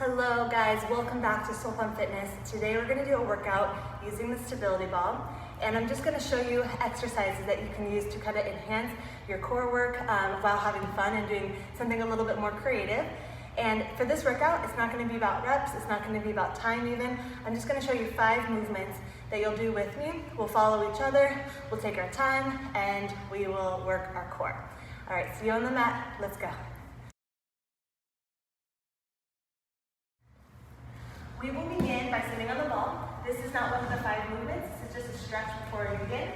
Hello guys, welcome back to Soul Pump Fitness. Today we're going to do a workout using the stability ball, and I'm just going to show you exercises that you can use to kind of enhance your core work while having fun and doing something a little bit more creative. And for this workout, it's not going to be about reps, it's not going to be about time even. I'm just going to show you 5 movements that you'll do with me. We'll follow each other, we'll take our time, and we will work our core. All right, see you on the mat, let's go. We will begin by sitting on the ball. This is not one of the 5 movements, this is just a stretch before you begin.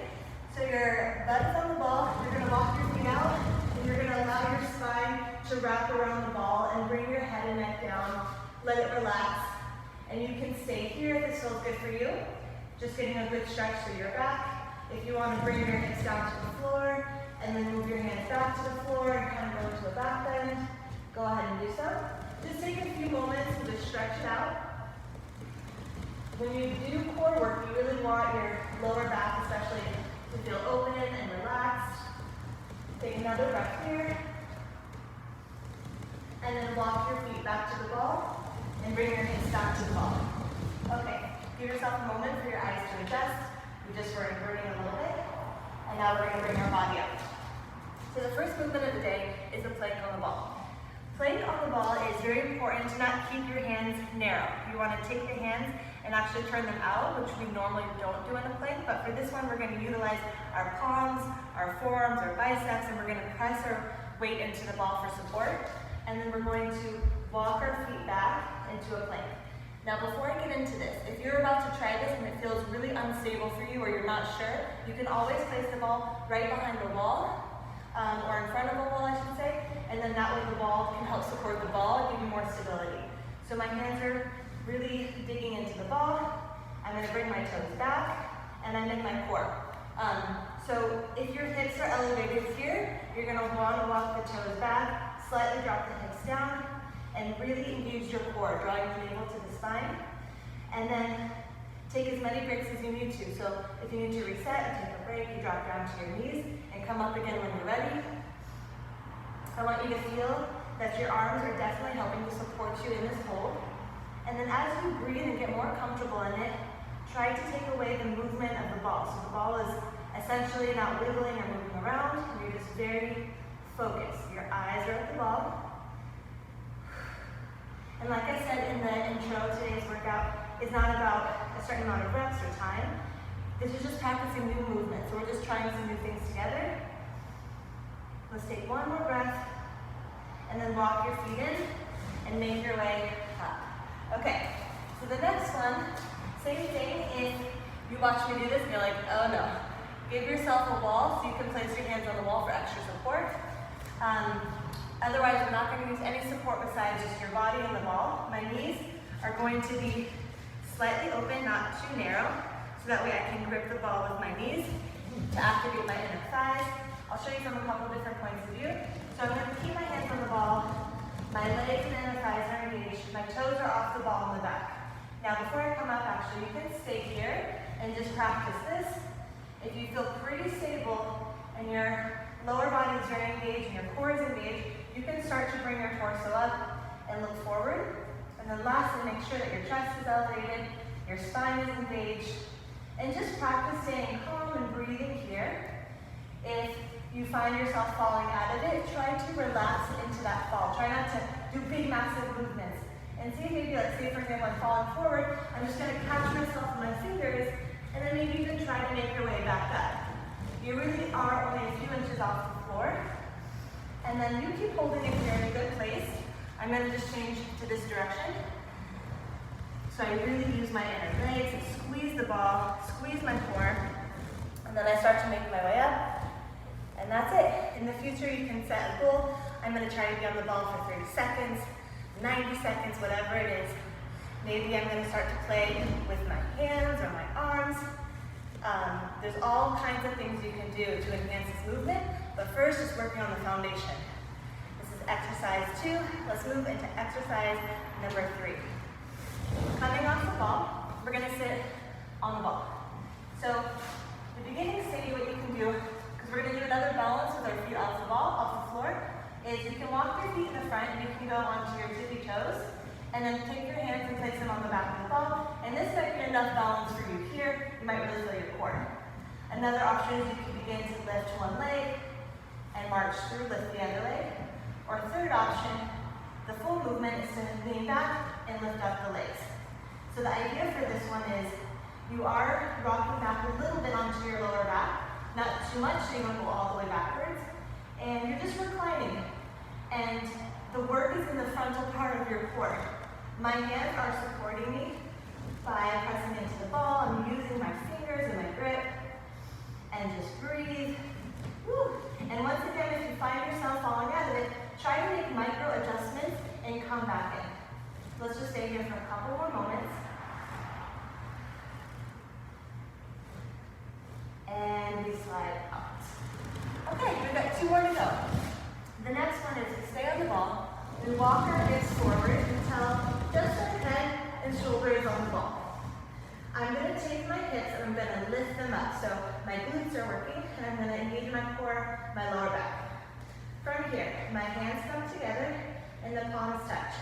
So your butt is on the ball, you're going to walk your feet out, and you're going to allow your spine to wrap around the ball and bring your head and neck down, let it relax. And you can stay here if this feels good for you. Just getting a good stretch through your back. If you want to bring your hips down to the floor, and then move your hands back to the floor and kind of go into a back bend, go ahead and do so. Just take a few moments to just stretch it out. When you do core work, you really want your lower back especially to feel open and relaxed. Take another breath here. And then walk your feet back to the ball and bring your hips down to the ball. Okay, give yourself a moment for your eyes to adjust. We just were inverting a little bit. And now we're going to bring our body up. So the first movement of the day is the plank on the ball. Plank on the ball is very important to not keep your hands narrow. You want to take the hands and actually turn them out, which we normally don't do in a plank, but for this one we're going to utilize our palms, our forearms, our biceps, and we're going to press our weight into the ball for support. And then we're going to walk our feet back into a plank. Now before I get into this, if you're about to try this and it feels really unstable for you or you're not sure, you can always place the ball right behind the wall, or in front of the wall I should say, and then that way the ball can help support the ball and give you more stability. So my hands are really digging into the ball. I'm going to bring my toes back and I'm in my core. So if your hips are elevated here, you're going to want to walk the toes back, slightly drop the hips down, and really engage your core, drawing the navel to the spine. And then take as many breaks as you need to. So if you need to reset and take a break, you drop down to your knees and come up again when you're ready. I want you to feel that your arms are definitely helping to support you in this hold. And then as you breathe and get more comfortable in it, try to take away the movement of the ball. So the ball is essentially not wiggling or moving around, and you're just very focused. Your eyes are at the ball. And like I said in the intro, today's workout is not about a certain amount of reps or time. This is just practicing new movements. So we're just trying some new things together. Let's take one more breath, and then walk your feet in and make your way up. Okay, so the next one, same thing. If you watch me do this and you're like, oh no, give yourself a wall so you can place your hands on the wall for extra support. Otherwise, we're not going to use any support besides just your body and the ball. My knees are going to be slightly open, not too narrow, so that way I can grip the ball with my knees to activate my inner thighs. I'll show you from a couple different points of view. So I'm going to keep my hands on the ball. My legs and inner thighs are engaged. My toes are off the ball in the back. Now before I come up, actually, you can stay here and just practice this. If you feel pretty stable and your lower body is very engaged and your core is engaged, you can start to bring your torso up and look forward. And then lastly, make sure that your chest is elevated, your spine is engaged, and just practice staying calm and breathing here. If you find yourself falling out of it, try to relax into that fall. Try not to do big, massive movements. And see, maybe, like, say for example, I'm falling forward, I'm just going to catch myself with my fingers, and then maybe even try to make your way back up. You really are only a few inches off the floor. And then you keep holding it here in a good place. I'm going to just change to this direction. So I really use my inner legs and squeeze the ball, squeeze my core, and then I start to make my way up. And that's it. In the future, you can set a goal. I'm going to try to be on the ball for 30 seconds, 90 seconds, whatever it is. Maybe I'm going to start to play with my hands or my arms. There's all kinds of things you can do to enhance this movement, but first, just working on the foundation. This is exercise 2. Let's move into exercise number 3. Coming off the ball, we're going to sit on the ball. So, the beginning stage, what you can do, because we're going to do another balance with our feet off the ball, off the floor, is you can walk your feet in the front and you can go onto your tippy toes. And then take your hands and place them on the back of the ball. And this might be enough balance for you here. You might really feel your core. Another option is you can begin to lift one leg and march through, lift the other leg. Or third option, the full movement is to lean back and lift up the legs. So the idea for this one is you are rocking back a little bit onto your lower back, not too much so you don't go all the way backwards. And you're just reclining. And the work is in the frontal part of your core. My hands are supporting me by pressing into the ball. I'm using my fingers and my grip. And just breathe. Woo. And once again, if you find yourself falling out of it, try to make micro adjustments and come back in. Let's just stay here for a couple more moments. And we slide out. Okay, we've got 2 more to go. The next one is to stay on the ball and walk our hips forward until just our head and shoulder is on the ball. I'm going to take my hips and I'm going to lift them up. So my glutes are working and I'm going to engage my core, my lower back. From here, my hands come together and the palms touch.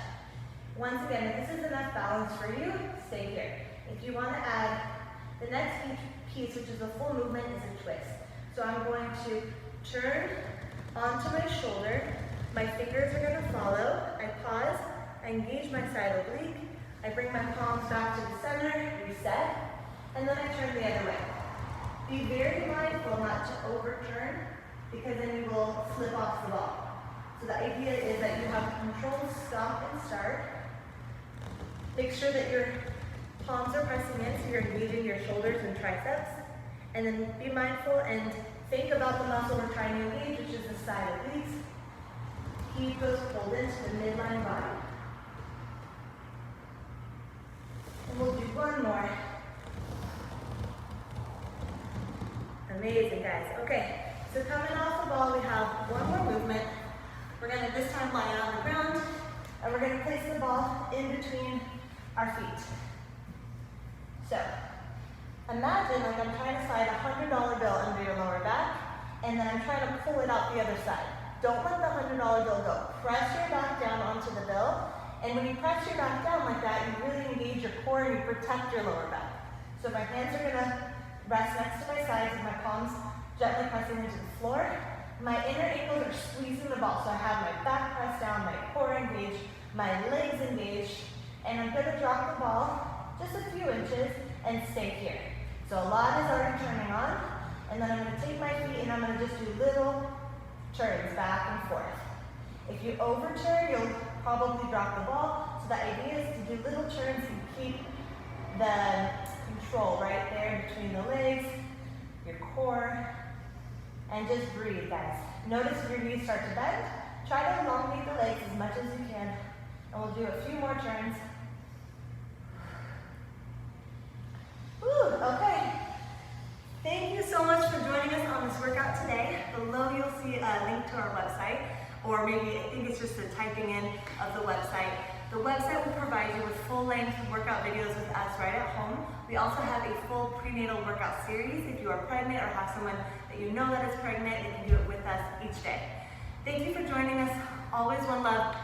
Once again, if this is enough balance for you, stay here. If you want to add the next piece, which is a full movement, is a twist. So I'm going to turn onto my shoulder. My fingers are going to follow. I pause. I engage my side oblique. I bring my palms back to the center, reset, and then I turn the other way. Be very mindful not to overturn, because then you will slip off the ball. So the idea is that you have controlled stop and start. Make sure that your palms are pressing in, so you're engaging your shoulders and triceps. And then be mindful and think about the muscle we're trying to engage, which is the side obliques. Keep those pulled into the midline body. And we'll do one more. Amazing, guys. Okay, so coming off the ball, we have one more movement. We're going to this time lie on the ground, and we're going to place the ball in between our feet. So, imagine like I'm trying to slide a $100 bill under your lower back, and then I'm trying to pull it out the other side. Don't let the $100 bill go. Press your back down onto the bill, and when you press your back down like that, you really engage your core and you protect your lower back. So my hands are gonna rest next to my sides and my palms gently pressing into the floor. My inner ankles are squeezing the ball, so I have my back pressed down, my core engaged, my legs engaged, and I'm gonna drop the ball just a few inches and stay here. So a lot is already turning on, and then I'm gonna take my feet and I'm gonna just do little turns back and forth. If you overturn, you'll probably drop the ball. So the idea is to do little turns and keep the control right there between the legs, your core, and just breathe, guys. Notice if your knees start to bend. Try to elongate the legs as much as you can, and we'll do a few more turns. Woo, okay. Thank you so much for joining us on this workout today. Below you'll see a link to our website, or maybe I think it's just the typing in of the website. The website will provide you with full-length workout videos with us right at home. We also have a full prenatal workout series. If you are pregnant or have someone that you know that is pregnant, they can do it with us each day. Thank you for joining us. Always one love.